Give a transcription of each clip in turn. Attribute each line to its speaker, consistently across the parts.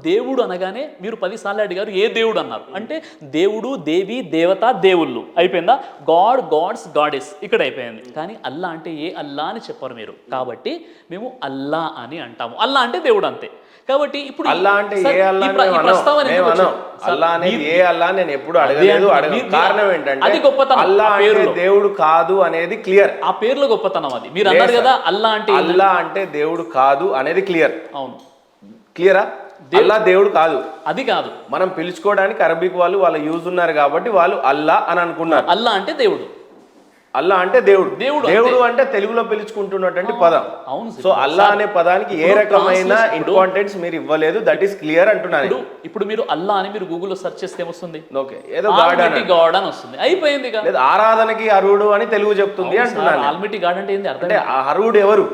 Speaker 1: దేవుడు అనగానే మీరు 10 సార్లు అడిగారు ఏ దేవుడు అన్నారు అంటే దేవుడు, దేవి, దేవత, దేవుళ్ళు అయిపోయిందా. గాడ్, గాడ్స్, గాడెస్ ఇక్కడ అయిపోయింది. కానీ అల్లా అంటే ఏ అల్లా అని చెప్పారు మీరు. కాబట్టి మేము అల్లా అని అంటాము. అల్లా అంటే దేవుడు అంతే. కాబట్టి ఇప్పుడు
Speaker 2: అల్లా అంటే ఏ అల్లా అల్లా అనేది ఏ అల్లా నేను ఎప్పుడు అడగలేదు. కారణం ఏంటంటే
Speaker 1: అది గొప్పతనం.
Speaker 2: అల్లా అంటే దేవుడు కాదు అనేది క్లియర్.
Speaker 1: ఆ పేర్లో గొప్పతనం అది. మీరు అన్నారు కదా అల్లా అంటే
Speaker 2: దేవుడు కాదు అనేది క్లియర్.
Speaker 1: అవును,
Speaker 2: క్లియరా? అల్లా దేవుడు కాదు,
Speaker 1: అది కాదు. మనం
Speaker 2: పిలుచుకోవడానికి అరబిక్ వాళ్ళ యూజ్ ఉన్నారు కాబట్టి వాళ్ళు అల్లా అని అనుకున్నారు.
Speaker 1: అల్లా అంటే దేవుడు,
Speaker 2: అల్లా అంటే దేవుడు. దేవుడు అంటే తెలుగులో పిలుచుకుంటున్నటువంటి పదం.
Speaker 1: అవును.
Speaker 2: సో అల్లా అనే పదానికి ఏ రకమైన ఇంపార్టెన్స్ మీరు ఇవ్వలేదు. దట్ ఈస్ క్లియర్ అంటున్నాను.
Speaker 1: ఇప్పుడు మీరు అల్లా అని మీరు గూగుల్లో సెర్చ్ చేస్తే ఏమొస్తుంది?
Speaker 2: ఓకే, ఏదో
Speaker 1: గాడ్ అని వస్తుంది, అయిపోయింది.
Speaker 2: ఆరాధనకి అర్హుడు అని తెలుగు చెప్తుంది అంటున్నాను.
Speaker 1: ఆల్మిటీ గాడ్ అంటే ఏంది అర్థం?
Speaker 2: అంటే అర్హుడు ఎవరు?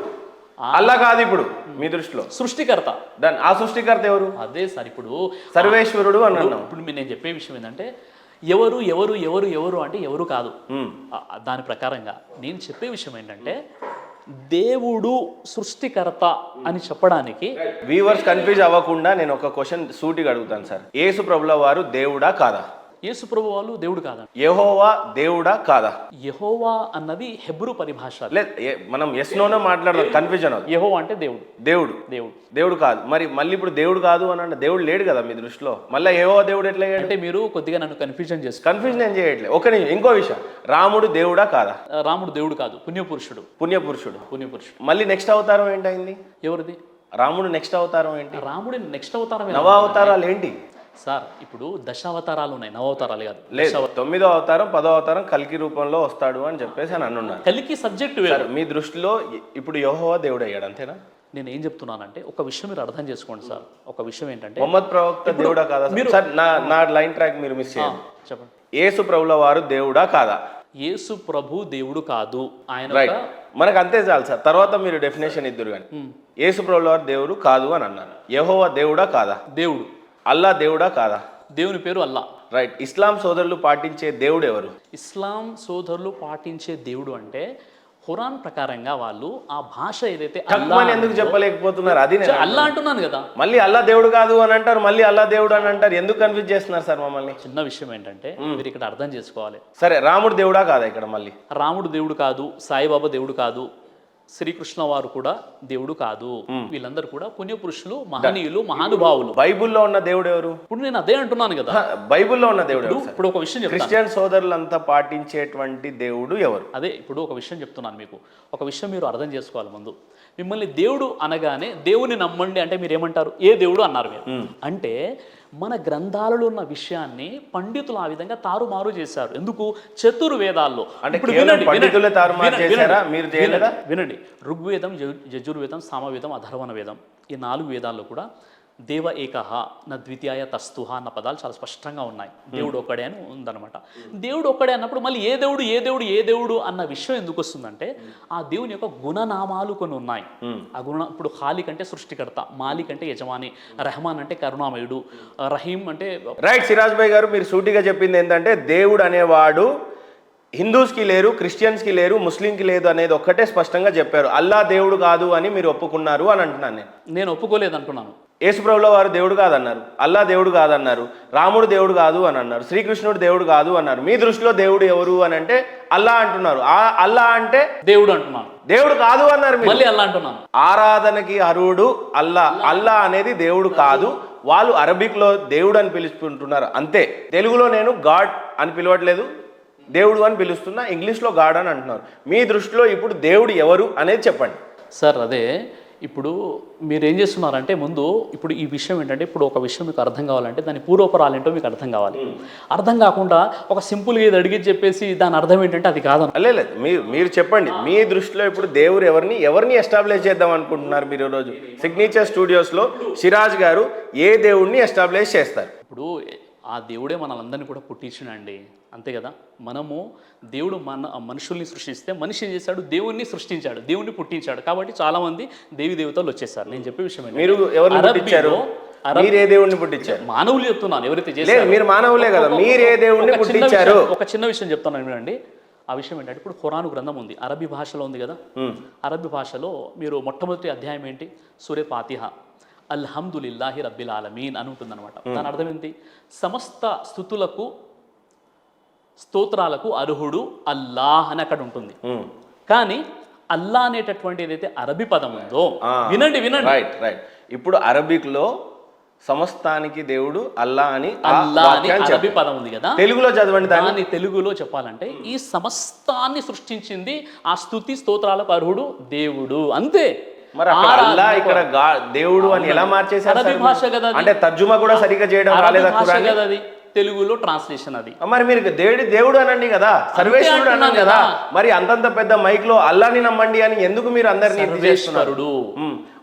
Speaker 2: అల్లా కాదు ఇప్పుడు మీ దృష్టిలో
Speaker 1: సృష్టికర్త.
Speaker 2: దాని ఆ సృష్టికర్త ఎవరు?
Speaker 1: అదే సార్, ఇప్పుడు
Speaker 2: సర్వేశ్వరుడు అన్నాను.
Speaker 1: ఇప్పుడు నేను చెప్పే విషయం ఏంటంటే ఎవరు ఎవరు ఎవరు ఎవరు అంటే ఎవరు కాదు. దాని ప్రకారంగా నేను చెప్పే విషయం ఏంటంటే దేవుడు సృష్టికర్త అని చెప్పడానికి
Speaker 2: వ్యూవర్స్ కన్ఫ్యూజ్ అవ్వకుండా నేను ఒక క్వశ్చన్ సూటిగా అడుగుతాను సార్. యేసు ప్రభుల వారు దేవుడా కాదా?
Speaker 1: యేసు ప్రభు వాళ్ళు దేవుడు కాదా?
Speaker 2: యెహోవా దేవుడా కాదా?
Speaker 1: యెహోవా అన్నది హెబ్రూ పరిభాష.
Speaker 2: మనం ఎస్ నోనే మాట్లాడదాం, కన్ఫ్యూజన్ అవుతుంది.
Speaker 1: యెహోవా అంటే దేవుడు,
Speaker 2: దేవుడు దేవుడు దేవుడు కాదు. మళ్ళీ ఇప్పుడు దేవుడు కాదు అని అంటే దేవుడు లేడు కదా మీ దృష్టిలో. మళ్ళీ యెహోవా దేవుడు ఎట్లా
Speaker 1: అంటే మీరు కొద్దిగా నన్ను కన్ఫ్యూజన్ చేస్తారు.
Speaker 2: కన్ఫ్యూజన్ ఏం చేయట్లేదు. ఒక నిమిషం, ఇంకో విషయం, రాముడు దేవుడా కాదా?
Speaker 1: రాముడు దేవుడు కాదు, పుణ్యపురుషుడు.
Speaker 2: మళ్ళీ నెక్స్ట్ అవతారం ఏంటైంది?
Speaker 1: ఎవరిది?
Speaker 2: రాముడు నెక్స్ట్ అవతారం ఏంటి?
Speaker 1: రాముడి నెక్స్ట్ అవతారం
Speaker 2: నవ అవతారాలు ఏంటి
Speaker 1: సార్? ఇప్పుడు దశావతారాలు ఉన్నాయి, నవవతారాలు కాదు.
Speaker 2: లేదు, 9వ అవతారం 10వ అవతారం కల్కి రూపంలో వస్తాడు అని చెప్పేసి అని అన్నాను.
Speaker 1: కల్కి సబ్జెక్ట్ వేరు.
Speaker 2: మీ దృష్టిలో ఇప్పుడు యెహోవా దేవుడు అయ్యాడు అంతేనా?
Speaker 1: నేను ఏం చెప్తున్నానంటే ఒక విషయం మీరు అర్థం చేసుకోండి సార్. ఒక విషయం ఏంటంటే
Speaker 2: మొహమ్మద్ ప్రవక్త దేవుడా కాదా? సార్ నా లైన్ ట్రాక్ మీరు మిస్ చేయండి.
Speaker 1: చెప్పండి.
Speaker 2: యేసు ప్రభుల వారు దేవుడా కాదా?
Speaker 1: యేసు ప్రభు దేవుడు కాదు, ఆయన
Speaker 2: మనకు అంతే చాలు సార్. తర్వాత మీరు డెఫినేషన్ ఇద్దరు. కానీ యేసు ప్రభుల వారు దేవుడు కాదు అని అన్నారు. యెహోవా దేవుడా కాదా?
Speaker 1: దేవుడు.
Speaker 2: అల్లా దేవుడా కాదా?
Speaker 1: దేవుని పేరు అల్లా.
Speaker 2: రైట్. ఇస్లాం సోదరులు పాటించే దేవుడు ఎవరు?
Speaker 1: ఇస్లాం సోదరులు పాటించే దేవుడు అంటే ఖురాన్ ప్రకారంగా వాళ్ళు ఆ భాష ఏదైతే
Speaker 2: ఎందుకు చెప్పలేకపోతున్నారు? అది
Speaker 1: అల్లా అంటున్నాను కదా.
Speaker 2: మళ్ళీ అల్లా దేవుడు కాదు అని అంటారు, మళ్ళీ అల్లా దేవుడు అని అంటారు. ఎందుకు కన్ఫ్యూజ్ చేస్తున్నారు సార్ మమ్మల్ని?
Speaker 1: చిన్న విషయం ఏంటంటే మీరు ఇక్కడ అర్థం చేసుకోవాలి.
Speaker 2: సరే, రాముడు దేవుడా కాదా? ఇక్కడ మళ్ళీ
Speaker 1: రాముడు దేవుడు కాదు, సాయిబాబా దేవుడు కాదు, శ్రీకృష్ణ వారు కూడా దేవుడు కాదు. వీళ్ళందరూ కూడా పుణ్యపురుషులు, మహనీయులు, మహానుభావులు.
Speaker 2: బైబుల్లో ఉన్న దేవుడు ఎవరు?
Speaker 1: ఇప్పుడు నేను అదే అంటున్నాను కదా,
Speaker 2: బైబుల్లో ఉన్న దేవుడు.
Speaker 1: ఇప్పుడు ఒక విషయం,
Speaker 2: క్రిస్టియన్ సోదరులంతా పాటించేటువంటి దేవుడు ఎవరు?
Speaker 1: అదే ఇప్పుడు ఒక విషయం చెప్తున్నాను మీకు. ఒక విషయం మీరు అర్థం చేసుకోవాలి. ముందు మిమ్మల్ని దేవుడు అనగానే దేవుని నమ్మండి అంటే మీరు ఏమంటారు? ఏ దేవుడు అన్నారు మీరు. అంటే మన గ్రంథాలలో ఉన్న విషయాన్ని పండితులు ఆ విధంగా తారుమారు చేశారు. ఎందుకు? చతుర్వేదాల్లో. వినండి, ఋగ్వేదం, యజుర్వేదం, సామవేదం, అథర్వణ వేదం, ఈ 4 వేదాల్లో కూడా దేవ ఏకహ నా ద్వితీయ తస్తుహ అన్న పదాలు చాలా స్పష్టంగా ఉన్నాయి. దేవుడు ఒక్కడే అని ఉందన్నమాట. దేవుడు ఒక్కడే అన్నప్పుడు మళ్ళీ ఏ దేవుడు ఏ దేవుడు ఏ దేవుడు అన్న విషయం ఎందుకు వస్తుందంటే ఆ దేవుని యొక్క గుణనామాలు కొన్ని ఉన్నాయి. ఆ ఇప్పుడు ఖాలిక్ అంటే సృష్టికర్త, మాలిక్ అంటే యజమాని, రెహమాన్ అంటే కరుణామయుడు, రహీం అంటే
Speaker 2: రైట్. సిరాజ్ భాయ్ గారు మీరు సూటిగా చెప్పింది ఏంటంటే దేవుడు అనేవాడు హిందూస్కి లేరు, క్రిస్టియన్స్కి లేరు, ముస్లింకి లేదు అనేది ఒక్కటే స్పష్టంగా చెప్పారు. అల్లా దేవుడు కాదు అని మీరు ఒప్పుకున్నారు అని అంటున్నాను. నేను
Speaker 1: ఒప్పుకోలేదు అంటున్నాను.
Speaker 2: యేసుప్రభుల వారు దేవుడు కాదన్నారు, అల్లా దేవుడు కాదన్నారు, రాముడు దేవుడు కాదు అని అన్నారు, శ్రీకృష్ణుడు దేవుడు కాదు అన్నారు. మీ దృష్టిలో దేవుడు ఎవరు అని అంటే అల్లా అంటున్నారు. అల్లా అంటే
Speaker 1: దేవుడు అంటున్నాను.
Speaker 2: దేవుడు కాదు అన్నారు,
Speaker 1: మళ్ళీ అల్లా అంటున్నాను.
Speaker 2: ఆరాధనకి అర్హుడు అల్లా. అల్లా అనేది దేవుడు కాదు. వాళ్ళు అరబిక్ లో దేవుడు అని పిలుచుకుంటున్నారు అంతే. తెలుగులో నేను గాడ్ అని పిలవట్లేదు, దేవుడు అని పిలుస్తున్నా. ఇంగ్లీష్లో గాడ్ అని అంటున్నారు. మీ దృష్టిలో ఇప్పుడు దేవుడు ఎవరు అనేది చెప్పండి
Speaker 1: సార్. అదే ఇప్పుడు మీరు ఏం చేస్తున్నారంటే ముందు ఇప్పుడు ఈ విషయం ఏంటంటే ఇప్పుడు ఒక విషయం మీకు అర్థం కావాలంటే దాని పూర్వపరాలు ఏంటో మీకు అర్థం కావాలి. అర్థం కాకుండా ఒక సింపుల్గా ఇది అడిగి చెప్పేసి దాని అర్థం ఏంటంటే అది కాదు.
Speaker 2: లేదు, మీరు చెప్పండి. మీ దృష్టిలో ఇప్పుడు దేవుడు ఎవరిని ఎస్టాబ్లిష్ చేద్దాం అనుకుంటున్నారు మీరు? ఈరోజు సిగ్నేచర్ స్టూడియోస్లో సిరాజ్ గారు ఏ దేవుడిని ఎస్టాబ్లిష్ చేస్తారు?
Speaker 1: ఇప్పుడు ఆ దేవుడే మనలందరినీ కూడా పుట్టించినండి, అంతే కదా. మనము దేవుడు మనుషుల్ని సృష్టిస్తే మనిషి ఏం చేశాడు? దేవుణ్ణి సృష్టించాడు, దేవుణ్ణి పుట్టించాడు. కాబట్టి చాలా మంది దేవి దేవతలు వచ్చేసారు. నేను చెప్పే విషయం
Speaker 2: మీరు ఎవరిని పుట్టించారు? మీరు ఏ దేవుడిని పుట్టించారు?
Speaker 1: మానవులు చెప్తున్నాను. ఎవరైతే చేశారు
Speaker 2: మీరు మానవులే కదా, మీరు ఏ దేవుడిని పుట్టించారు?
Speaker 1: ఒక చిన్న విషయం చెప్తాను వినండి. ఆ విషయం ఏంటంటే ఇప్పుడు ఖురాను గ్రంథం ఉంది, అరబీ భాషలో ఉంది కదా. అరబీ భాషలో మీరు మొట్టమొదటి అధ్యాయం ఏంటి? సూరే ఫాతిహా. అల్హమ్దులిల్లాహి రబ్బిల్ ఆలమీన్ అని ఉంటుందన్నమాట. దాని అర్థం ఏంటి? సమస్త స్థుతులకు స్తోత్రాలకు అర్హుడు అల్లాహ్ అని అక్కడ ఉంటుంది. కానీ అల్లా అనేటటువంటి ఏదైతే అరబీ పదం ఉందో, వినండి వినండి,
Speaker 2: రైట్. ఇప్పుడు అరబిక్ లో సమస్తానికి దేవుడు అల్లా అని
Speaker 1: అరబీ పదం ఉంది కదా,
Speaker 2: తెలుగులో చదవండి.
Speaker 1: దాన్ని తెలుగులో చెప్పాలంటే ఈ సమస్తాన్ని సృష్టించింది ఆ స్తుతి స్తోత్రాలకు అర్హుడు దేవుడు, అంతే.
Speaker 2: మరి అల్లా ఇక్కడ దేవుడు అని ఎలా మార్చేశారు?
Speaker 1: అరబీ భాష కదా,
Speaker 2: అంటే తర్జుమా కూడా సరిగ్గా చేయడం రాలేదా?
Speaker 1: అది తెలుగులో ట్రాన్స్లేషన్ అది.
Speaker 2: మరి మీరు దేవుడు అనండి కదా, సర్వేశ్వరుడు అన్నాను కదా, మరి అంతంత పెద్ద మైక్ లో అల్లాని నమ్మండి అని ఎందుకు మీరు అందరినీ చేస్తున్నారు?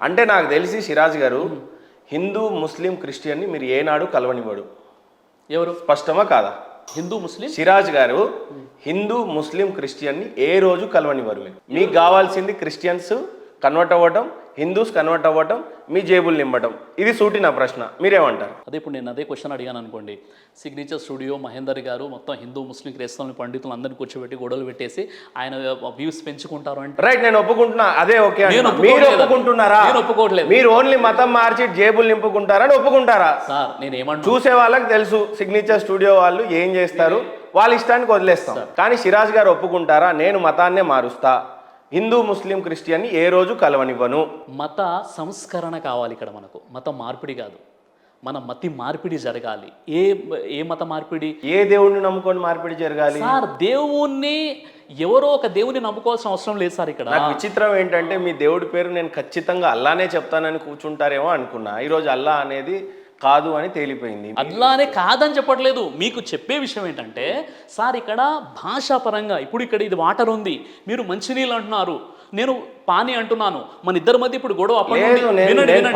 Speaker 2: అంటే నాకు తెలిసి సిరాజ్ గారు హిందూ ముస్లిం క్రిస్టియన్ని మీరు ఏనాడు కలవనివ్వడు.
Speaker 1: ఎవరు?
Speaker 2: స్పష్టమా కాదా?
Speaker 1: హిందూ ముస్లిం
Speaker 2: సిరాజ్ గారు హిందూ ముస్లిం క్రిస్టియన్ని ఏ రోజు కలవనివ్వరు. మీకు కావాల్సింది క్రిస్టియన్స్ కన్వర్ట్ అవ్వటం, హిందూస్ కన్వర్ట్ అవ్వటం, మీ జేబులు నింపటం. ఇది సూటిన ప్రశ్న, మీరేమంటారు?
Speaker 1: అదే ఇప్పుడు నేను అదే క్వశ్చన్ అడిగాను అనుకోండి. సిగ్నేచర్ స్టూడియో మహేందర్ గారు మొత్తం హిందూ ముస్లిం క్రైస్తవులను పండితులు అందరిని కూర్చోబెట్టి గొడవలు పెట్టేసి ఆయన వ్యూస్ పెంచుకుంటారు అంటే
Speaker 2: రైట్, నేను ఒప్పుకుంటున్నా, అదే ఓకే. మీరు ఒప్పుకుంటున్నారా?
Speaker 1: నేను ఒప్పుకోవట్లేదు.
Speaker 2: మీరు ఓన్లీ మతం మార్చి జేబులు నింపుకుంటారని ఒప్పుకుంటారా?
Speaker 1: సార్ నేను ఏమంటా,
Speaker 2: చూసే వాళ్ళకి తెలుసు సిగ్నేచర్ స్టూడియో వాళ్ళు ఏం చేస్తారు, వాళ్ళ ఇష్టానికి వదిలేస్తాం. కానీ సిరాజ్ గారు ఒప్పుకుంటారా నేను మతాన్నే మారుస్తా, హిందూ ముస్లిం క్రిస్టియన్ని ఏ రోజు కలవనివ్వను?
Speaker 1: మత సంస్కరణ కావాలి ఇక్కడ మనకు, మత మార్పిడి కాదు. మన మతి మార్పిడి జరగాలి. ఏ మత మార్పిడి?
Speaker 2: ఏ దేవుణ్ణి నమ్ముకొని మార్పిడి జరగాలి?
Speaker 1: సార్ దేవుణ్ణి, ఎవరో ఒక దేవుని నమ్ముకోవాల్సిన అవసరం లేదు సార్. ఇక్కడ
Speaker 2: నాకు విచిత్రం ఏంటంటే మీ దేవుడి పేరు నేను ఖచ్చితంగా అల్లానే చెప్తానని కూర్చుంటారేమో అనుకున్నా. ఈరోజు అల్లా అనేది కాదు అని తేలిపోయింది.
Speaker 1: అల్లానే కాదని చెప్పట్లేదు, మీకు చెప్పే విషయం ఏంటంటే సార్ ఇక్కడ భాషాపరంగా ఇప్పుడు ఇక్కడ ఇది వాటర్ ఉంది, మీరు మంచినీళ్ళు అంటున్నారు, నేను పానీ అంటున్నాను, మన ఇద్దరి మధ్య ఇప్పుడు గొడవ.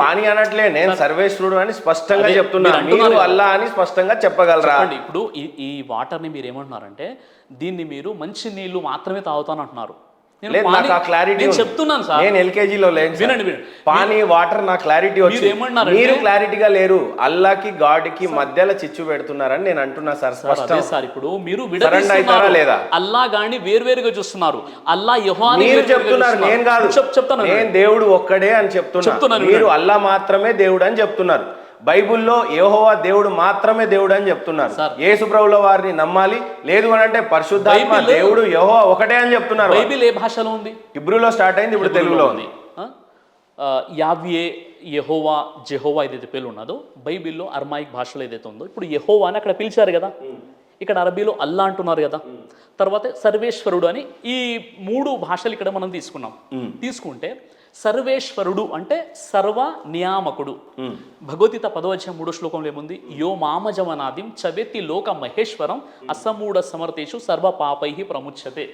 Speaker 2: పానీ అనట్లే, నేను సర్వేశ్వరుడు అని స్పష్టంగా చెప్తున్నాను, మీరు అల్లా అని స్పష్టంగా చెప్పగలరా?
Speaker 1: ఇప్పుడు ఈ వాటర్ని మీరు ఏమంటున్నారంటే దీన్ని మీరు మంచి నీళ్లు మాత్రమే తాగుతాను అంటున్నారు.
Speaker 2: చెప్తున్నాను సార్, నేను ఎల్కేజీలో లేను. పానీ వాటర్ నా క్లారిటీ వచ్చి మీరు క్లారిటీగా లేరు. అల్లాకి గాడ్కి మధ్యలో చిచ్చు పెడుతున్నారని నేను అంటున్నా సార్.
Speaker 1: సార్ ఇప్పుడు మీరు
Speaker 2: అవుతారా లేదా?
Speaker 1: అల్లా గాని వేరువేరుగా చూస్తున్నారు. అల్లా
Speaker 2: మీరు చెప్తున్నారు, నేను కాదు చెప్తాను. నేను దేవుడు ఒక్కడే అని చెప్తున్నా, మీరు అల్లా మాత్రమే దేవుడు అని చెప్తున్నారు. బైబుల్లో యెహోవా దేవుడు మాత్రమే దేవుడు అని చెప్తున్నారు. యేసు ప్రభుల వారిని నమ్మాలి, లేదు అని అంటే పరిశుద్ధాత్మ దేవుడు యెహోవా ఒకటే అని చెప్తున్నారు.
Speaker 1: బైబిల్ ఏ భాషలో ఉంది?
Speaker 2: హిబ్రూలో స్టార్ట్ అయింది, ఇప్పుడు తెలుగులో ఉంది.
Speaker 1: యావ్యే, యెహోవా, జెహోవా ఏదైతే పేర్లు ఉన్నదో బైబిల్లో అర్మాయిక్ భాషలో ఏదైతే ఉందో, ఇప్పుడు యెహోవా అని అక్కడ పిలిచారు కదా, ఇక్కడ అరబీలో అల్లా అంటున్నారు కదా, తర్వాత సర్వేశ్వరుడు అని ఈ 3 భాషలు ఇక్కడ మనం తీసుకున్నాం. తీసుకుంటే సర్వేశ్వరుడు అంటే సర్వ నియామకుడు. భగవద్గీత 10వ 3 ఏముంది? యో మామజమనాదిం చవేతి లోక మహేశ్వరం అసమూఢ సమర్థేషు సర్వ పాపై ప్రముచ్యతే.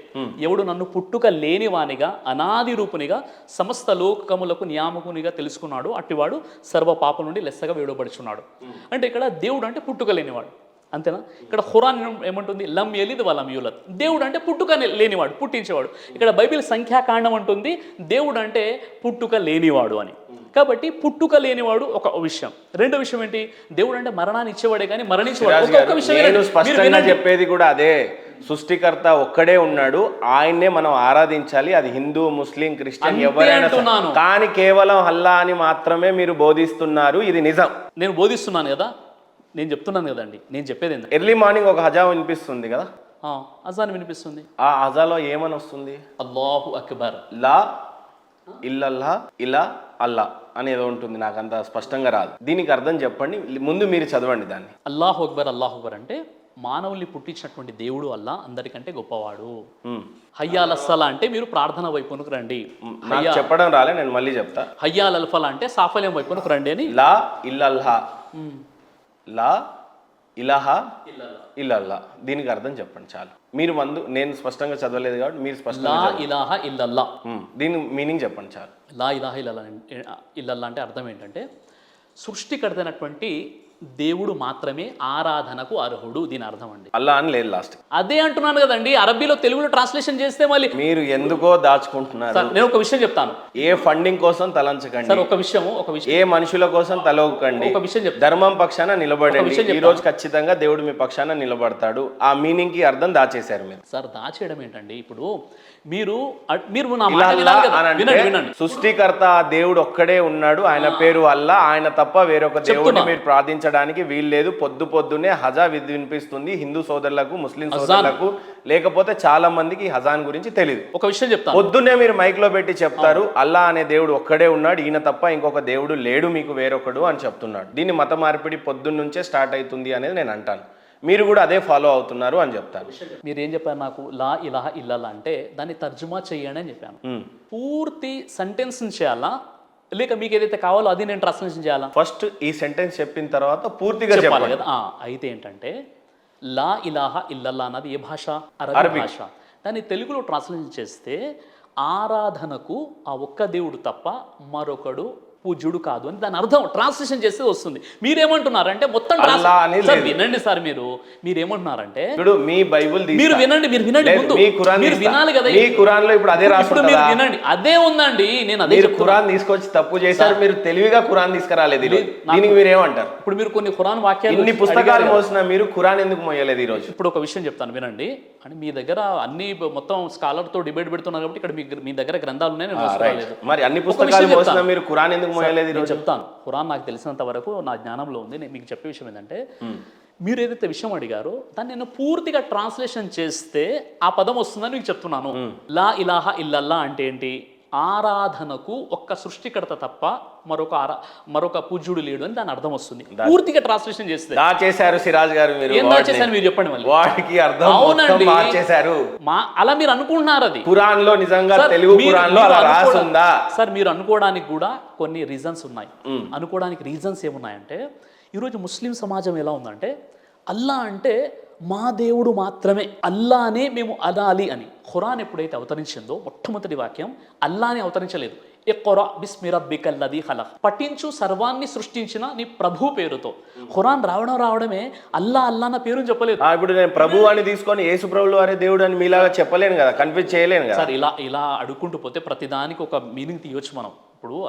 Speaker 1: ఎవడు నన్ను పుట్టుక లేనివానిగా అనాది రూపునిగా సమస్త లోకములకు నియామకునిగా తెలుసుకున్నాడు, అట్టివాడు సర్వ పాపం నుండి లెస్సగా వేయబడుచున్నాడు. అంటే ఇక్కడ దేవుడు అంటే పుట్టుక లేనివాడు, అంతేనా? ఇక్కడ ఖురాన్ ఏమంటుంది? లం యలిద్ వలం యూలద్. దేవుడు అంటే పుట్టుక లేనివాడు, పుట్టించేవాడు. ఇక్కడ బైబిల్ సంఖ్యాకాండం అంటుంది దేవుడు అంటే పుట్టుక లేనివాడు అని. కాబట్టి పుట్టుక లేనివాడు ఒక విషయం. రెండో విషయం ఏంటి? దేవుడు అంటే మరణాన్ని ఇచ్చేవాడే కానీ మరణించేవాడు.
Speaker 2: స్పష్టంగా చెప్పేది కూడా అదే, సృష్టికర్త ఒక్కడే ఉన్నాడు, ఆయన్నే మనం ఆరాధించాలి. అది హిందూ ముస్లిం క్రిస్టియన్ ఎవరైనా, కానీ కేవలం అల్లా అని మాత్రమే మీరు బోధిస్తున్నారు. ఇది నిజం.
Speaker 1: నేను బోధిస్తున్నాను కదా, నేను చెప్తున్నాను కదండి. నేను చెప్పేది ఏంటి?
Speaker 2: ఎర్లీ మార్నింగ్ ఒక హజా వినిపిస్తుంది కదా,
Speaker 1: అజాన్ వినిపిస్తుంది.
Speaker 2: ఆ హజాలో ఏమని వస్తుంది?
Speaker 1: అల్లాహు అక్బర్,
Speaker 2: లా ఇల్లల్లా ఇలా అల్లా అనేది ఉంటుంది. నాకు అంత స్పష్టంగా రాదు, దీనికి అర్థం చెప్పండి. ముందు మీరు చదవండి దాన్ని.
Speaker 1: అల్లాహు అక్బర్, అల్లాహు అక్బర్ అంటే మానవుల్ని పుట్టించినటువంటి దేవుడు అల్లా అందరికంటే గొప్పవాడు. హయ్యాల్ అస్సలా అంటే మీరు ప్రార్థన వైపునకు రండి.
Speaker 2: చెప్పడం రాలే, నేను మళ్ళీ చెప్తా.
Speaker 1: హయ్యాల్ అల్ఫలా అంటే సాఫల్యం వైపునకు రండి అని.
Speaker 2: లా ఇల్లల్లా, లా ఇలహా ఇల్లల్లా, దీనికి అర్థం చెప్పండి చాలు. మీరు నేను స్పష్టంగా చదవలేదు కాబట్టి మీరు స్పష్టంగా
Speaker 1: లా ఇలాహా ఇల్లల్లా,
Speaker 2: దీని మీనింగ్ చెప్పండి చాలు.
Speaker 1: లా ఇలాహా ఇల్లల్లా అంటే అర్థం ఏంటంటే సృష్టికర్తైనటువంటి దేవుడు మాత్రమే ఆరాధనకు అర్హుడు, దీని అర్థం అండి.
Speaker 2: అల్లా అని లేదు లాస్ట్.
Speaker 1: అదే అంటున్నాను కదండి, అరబ్బీలో తెలుగులో ట్రాన్స్లేషన్ చేస్తే మళ్ళీ
Speaker 2: మీరు ఎందుకో దాచుకుంటున్నారు.
Speaker 1: సార్ నేను ఒక విషయం చెప్తాను.
Speaker 2: ఏ ఫండింగ్ కోసం తలంచకండి.
Speaker 1: సార్ ఒక విషయం
Speaker 2: ఏ మనుషుల కోసం తలవకండి.
Speaker 1: ఒక విషయం చెప్తాను.
Speaker 2: ధర్మం పక్షాన నిలబడండి. ఈ రోజు ఖచ్చితంగా దేవుడు మీ పక్షాన నిలబడతాడు. ఆ మీనింగ్ కి అర్థం దాచేశారు మీరు.
Speaker 1: సార్ దాచేయడం ఏంటండి? ఇప్పుడు మీరు నా మాట వినాలి కదా. వినండి.
Speaker 2: సృష్టికర్త దేవుడు ఒక్కడే ఉన్నాడు, ఆయన పేరు అల్లా, ఆయన తప్ప వేరొక దేవుడిని మీరు ప్రార్థించడానికి వీల్లేదు. పొద్దున్నే హజా వినిపిస్తుంది హిందూ సోదరులకు, ముస్లిం సోదరులకు, లేకపోతే చాలా మందికి హజాన్ గురించి తెలియదు.
Speaker 1: ఒక విషయం చెప్తాను.
Speaker 2: పొద్దున్నే మీరు మైక్ లో పెట్టి చెప్తారు అల్లా అనే దేవుడు ఒక్కడే ఉన్నాడు, ఈయన తప్ప ఇంకొక దేవుడు లేడు మీకు వేరొకడు అని చెప్తున్నాడు. దీన్ని మత మార్పిడి పొద్దున్నుంచే స్టార్ట్ అవుతుంది అనేది నేను అంటాను. మీరు కూడా అదే ఫాలో అవుతున్నారు అని చెప్తాను.
Speaker 1: మీరు ఏం చెప్పారు నాకు? లా ఇలాహ ఇల్లల్లా అంటే దాన్ని తర్జుమా చేయండి అని చెప్పాను. పూర్తి సెంటెన్స్ చేయాలా, లేక మీకు ఏదైతే కావాలో అది నేను ట్రాన్స్లేషన్ చేయాలా?
Speaker 2: ఫస్ట్ ఈ సెంటెన్స్ చెప్పిన తర్వాత పూర్తిగా చెప్పాలి
Speaker 1: కదా. అయితే ఏంటంటే లా ఇలాహ ఇల్లల్లా అన్నది ఏ భాష? అరబీ భాష. దాన్ని తెలుగులో ట్రాన్స్లేషన్ చేస్తే ఆరాధనకు ఆ ఒక్క దేవుడు తప్ప మరొకడు పూజ్యుడు కాదు అని దాని అర్థం ట్రాన్స్లేషన్ చేస్తే వస్తుంది. మీరేమంటున్నారంటే మొత్తం వినండి సార్, మీరేమంటున్నారంటే
Speaker 2: మీ బైబుల్
Speaker 1: మీరు వినండి ముందు మీరు వినాలి కదా.
Speaker 2: మీ ఖురాన్ లో ఇప్పుడు అదే రాస్తుంది.
Speaker 1: మీరు వినండి, అదే ఉందండి. నేను అదే
Speaker 2: ఖురాన్ తీసుకొచ్చి తప్పు చేశారు. మీరు తెలివిగా ఖురాన్ తీసుకురాలేదు. దీనికి మీరు ఏమంటారు?
Speaker 1: ఇప్పుడు మీరు కొన్ని ఖురాన్ వాక్యాలు,
Speaker 2: ఇన్ని పుస్తకాలు మోసిన మీరు ఖురాన్ ఎందుకు మోయలేదు ఈ రోజు?
Speaker 1: ఇప్పుడు ఒక విషయం చెప్తాను వినండి. అని మీ దగ్గర అన్ని మొత్తం స్కాలర్ తో డిబేట్ పెడుతున్నారు కాబట్టి ఇక్కడ మీ దగ్గర గ్రంథాలు ఉన్నాయి.
Speaker 2: మరి అన్ని పుస్తకాలు మోసిన మీరు ఖురాన్ ఎందుకు మోయలేదు?
Speaker 1: నేను చెప్తాను. ఖురాన్ నాకు తెలిసినంత వరకు నా జ్ఞానంలో ఉంది. నేను మీకు చెప్పే విషయం ఏంటంటే, మీరు ఏదైతే విషయం అడిగారో దాన్ని నేను పూర్తిగా ట్రాన్స్లేషన్ చేస్తే ఆ పదం వస్తుందని మీకు చెప్తున్నాను. లా ఇలాహ ఇల్లల్లా అంటే ఏంటి? ఆరాధనకు ఒక్క సృష్టికర్త తప్ప మరొక పూజ్యుడు లేడు అని దాని అర్థం వస్తుంది. పూర్తిగా ట్రాన్స్లేషన్ చేస్తే
Speaker 2: చేశారు సిరాజ్ గారు. మీరు
Speaker 1: ఏం చేశారు మీరు చెప్పండి మళ్ళీ.
Speaker 2: వాటికి అర్థం
Speaker 1: అవునండి
Speaker 2: మార్చేశారు.
Speaker 1: అలా మీరు అనుకుంటున్నారు. అది
Speaker 2: ఖురాన్ లో నిజంగా తెలుగు ఖురాన్ లో అలా రాసుందా?
Speaker 1: సార్ మీరు అనుకోవడానికి కూడా కొన్ని రీజన్స్ ఉన్నాయి. అనుకోవడానికి రీజన్స్ ఏమున్నాయంటే, ఈరోజు ముస్లిం సమాజం ఎలా ఉందంటే, అల్లా అంటే మా దేవుడు మాత్రమే, అల్లానే మేము అనాలి అని. ఖురాన్ ఎప్పుడైతే అవతరించిందో మొట్టమొదటి వాక్యం అల్లాని అవతరించలేదు. ఇఖ్రా బిస్మి రబ్బికల్ లదీ ఖలక్, పఠించు సర్వాన్ని సృష్టించిన నీ ప్రభు పేరుతో. ఖురాన్ రావడమే అల్లా అన్న పేరుని చెప్పలేదు.
Speaker 2: ఇప్పుడు నేను ప్రభు అని తీసుకొని యేసు ప్రభువు వారే దేవుడు అని మీలాగా చెప్పలేను కదా, కన్ఫ్యూజ్ చేయలేను కదా.
Speaker 1: సార్ ఇలా అడుక్కుంటూ పోతే ప్రతిదానికి ఒక మీనింగ్ తీయొచ్చు మనం. ఇప్పుడు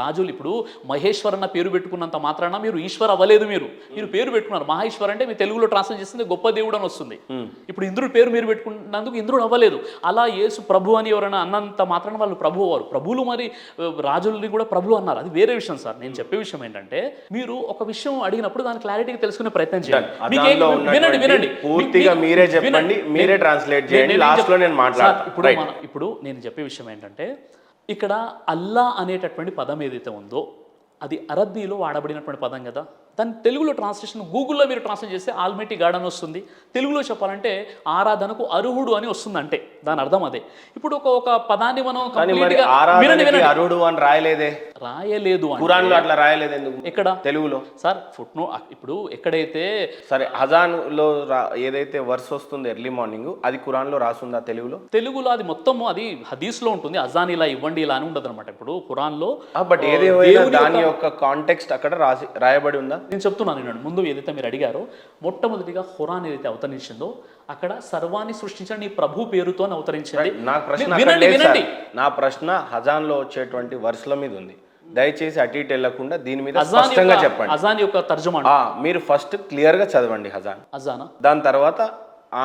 Speaker 1: రాజులు ఇప్పుడు మహేశ్వర్ అన్న పేరు పెట్టుకున్నంత మాత్రాన మీరు ఈశ్వర్ అవ్వలేదు. మీరు పేరు పెట్టుకున్నారు మహేశ్వర్ అంటే మీ తెలుగులో ట్రాన్స్లేట్ చేస్తుంది గొప్ప దేవుడు అని వస్తుంది. ఇప్పుడు ఇంద్రుడు పేరు మీరు పెట్టుకున్నందుకు ఇంద్రుడు అవ్వలేదు. అలా యేసు ప్రభు అని ఎవరైనా అన్నంత మాత్రాన వాళ్ళు ప్రభు అవ్వరు. ప్రభువులు మరి రాజుల్ని కూడా ప్రభులు అన్నారు, అది వేరే విషయం. సార్ నేను చెప్పే విషయం ఏంటంటే, మీరు ఒక విషయం అడిగినప్పుడు దాని క్లారిటీగా తెలుసుకునే ప్రయత్నం చేయండి. వినండి,
Speaker 2: పూర్తిగా మీరే చెప్పండి, మీరే ట్రాన్స్లేట్ చేయండి. లాస్ట్ లో నేను మాట్లాడతాను.
Speaker 1: ఇప్పుడు నేను చెప్పే విషయం ఏంటంటే, ఇక్కడ అల్లా అనేటటువంటి పదం ఏదైతే ఉందో అది అరబ్బీలో వాడబడినటువంటి పదం కదా. దాన్ని తెలుగులో ట్రాన్స్లేషన్ గూగుల్లో మీరు ట్రాన్స్లేట్ చేస్తే ఆల్మైటీ గాడ్ అని వస్తుంది. తెలుగులో చెప్పాలంటే ఆరాధనకు అర్హుడు అని వస్తుంది. అంటే దాని అర్థం అదే. ఇప్పుడు ఒక పదాన్ని మనం
Speaker 2: అర్హుడు అని
Speaker 1: రాయలేదు
Speaker 2: ఖురాన్ లో అట్లా రాయలేదు ఎందుకు?
Speaker 1: ఎక్కడ?
Speaker 2: తెలుగులో
Speaker 1: సార్ ఫుట్నో ఇప్పుడు ఎక్కడైతే
Speaker 2: సరే అజాన్ లో ఏదైతే వర్స్ వస్తుంది ఎర్లీ మార్నింగ్, అది ఖురాన్ లో రాసుందా తెలుగులో? అది మొత్తం అది హదీస్ లో ఉంటుంది. అజాన్ ఇలా ఇవ్వండి ఇలా అని ఉండదు అనమాట. ఇప్పుడు ఖురాన్ లో బట్ ఏదేమైనా దాని యొక్క కాంటెక్స్ట్ అక్కడ రాయబడి ఉందా?
Speaker 1: నేను చెప్తున్నాను నేను ముందు ఏదైతే మీరు అడిగారో, మొట్టమొదటిగా ఖురాన్ ఏదైతే అవతరించిందో అక్కడ సర్వాన్ని సృష్టించిన నీ ప్రభు పేరుతో అవతరించింది.
Speaker 2: నా ప్రశ్న హజాన్ లో వచ్చేటువంటి వర్స్ల మీద ఉంది. దయచేసి అటు ఇటు వెళ్లకుండా దీని మీద స్పష్టంగా చెప్పండి.
Speaker 1: అజాన్ యొక్క తర్జుమా
Speaker 2: మీరు ఫస్ట్ క్లియర్ గా చదవండి అజానా. దాని తర్వాత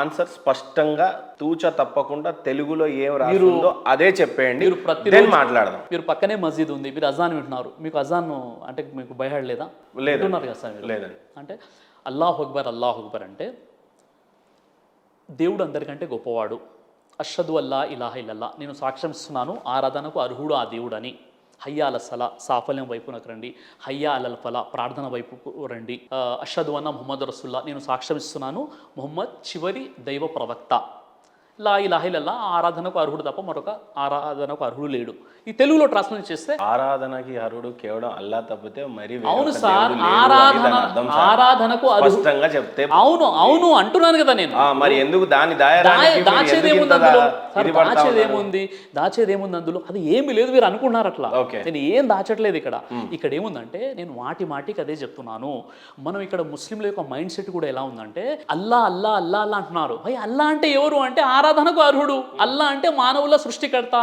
Speaker 2: ఆన్సర్ స్పష్టంగా తూచ తప్పకుండా తెలుగులో ఏం రాస్తుందో అదే చెప్పేయండి.
Speaker 1: మీరు ప్రతిరోజు
Speaker 2: మాట్లాడదాం.
Speaker 1: మీరు పక్కనే మస్జిద్ ఉంది, మీరు అజాన్ వింటున్నారు, మీకు అజాన్ అంటే మీకు భయపడ లేదా?
Speaker 2: లేదన్నారు
Speaker 1: కదా సార్.
Speaker 2: లేదండి.
Speaker 1: అంటే అల్లాహు అక్బర్ అంటే దేవుడు అందరికంటే గొప్పవాడు. అష్హదు అల్లా ఇలాహ ఇల్లల్లా, నేను సాక్ష్యం ఇస్తున్నాను ఆరాధనకు అర్హుడు ఆ దేవుడు అని. హయ్యా అల సలా, సాఫల్యం వైపునకు రండి. హయ్యా అలల్ ఫలా, ప్రార్థన వైపుకు రండి. అష్హదు అన్న ముహమ్మద్ రసూల్లా, నేను సాక్ష్యం ఇస్తున్నాను ముహమ్మద్ చివరి దైవ ప్రవక్త. లా ఇలాహ ఇల్లల్లా ఆరాధనకు అర్హుడు తప్ప మరొక ఆరాధనకు అర్హుడు లేడు. ఈ తెలుగులో ట్రాన్స్లేట్ చేస్తే
Speaker 2: ఆరాధనకి అర్హుడు కేవలం అల్లా తప్పితే మరి వేరొక
Speaker 1: అవును
Speaker 2: దేవుడు
Speaker 1: సార్,
Speaker 2: లేడు అని
Speaker 1: ఆరాధన
Speaker 2: దాని అర్థం సార్.
Speaker 1: ఆరాధనకు అర్హుడు.
Speaker 2: స్పష్టంగా చెప్తే
Speaker 1: అవును అంటున్నాను కదా నేను.
Speaker 2: మరి ఎందుకు దాని దాయడానికి మీరు ఎందుకు
Speaker 1: దాచేదేముంది
Speaker 2: ఇంత
Speaker 1: అందులో సార్?
Speaker 2: ఇది పడతా ఉన్నారు?
Speaker 1: దాచేదేముంది అందులో? అది ఏమి లేదు, మీరు అనుకున్నారు అట్లా.
Speaker 2: ఓకే.
Speaker 1: నేను ఏం దాచట్లేదు ఇక్కడ ఏముందంటే నేను మాటికి అదే చెప్తున్నాను. మనం ఇక్కడ ముస్లింల యొక్క మైండ్ సెట్ కూడా ఎలా ఉందంటే అల్లా అల్లా అల్లా అల్లా అంటున్నారు. అల్లా అంటే ఎవరు అంటే ఆరాధనకు అర్హుడు, అల్లా అంటే మానవుల సృష్టికర్త,